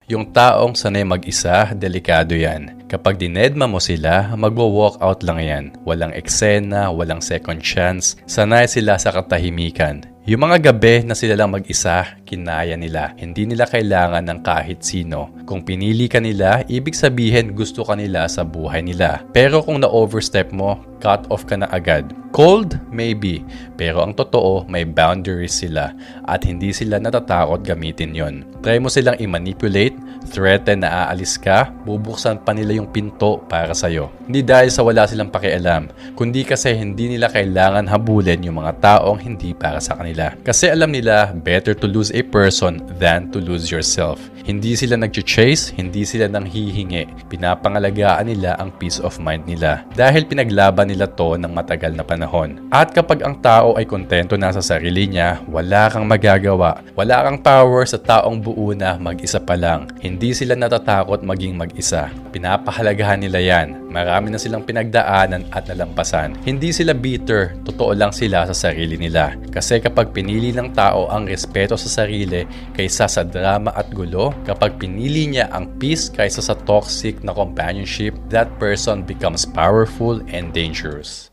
Yung taong sanay mag-isa, delikado yan. Kapag dinedma mo sila, magwo-walk out lang yan. Walang eksena, walang second chance. Sanay sila sa katahimikan. Yung mga gabi na sila lang mag-isa, kinaya nila. Hindi nila kailangan ng kahit sino. Kung pinili ka nila, ibig sabihin gusto ka nila sa buhay nila. Pero kung na-overstep mo, cut off ka na agad. Cold? Maybe. Pero ang totoo, may boundaries sila. At hindi sila natatakot gamitin yon. Try mo silang i-manipulate, threaten na aalis ka, bubuksan pa nila yung pinto para sa'yo. Hindi dahil sa wala silang pakialam, kundi kasi hindi nila kailangan habulin yung mga taong hindi para sa kanila. Kasi alam nila, better to lose a person than to lose yourself. Hindi sila nag-chase, hindi sila nang hihingi. Pinapangalagaan nila ang peace of mind nila. Dahil pinaglaban nila to ng matagal na panahon. At kapag ang tao ay kontento na sa sarili niya, wala kang magagawa. Wala kang power sa taong buo na mag-isa pa lang. Hindi sila natatakot maging mag-isa. Pinapahalagahan nila yan. Marami na silang pinagdaanan at nalampasan. Hindi sila bitter, totoo lang sila sa sarili nila. Kasi kapag pinili ng tao ang respeto sa sarili kaysa sa drama at gulo, kapag pinili niya ang peace kaysa sa toxic na companionship, that person becomes powerful and dangerous.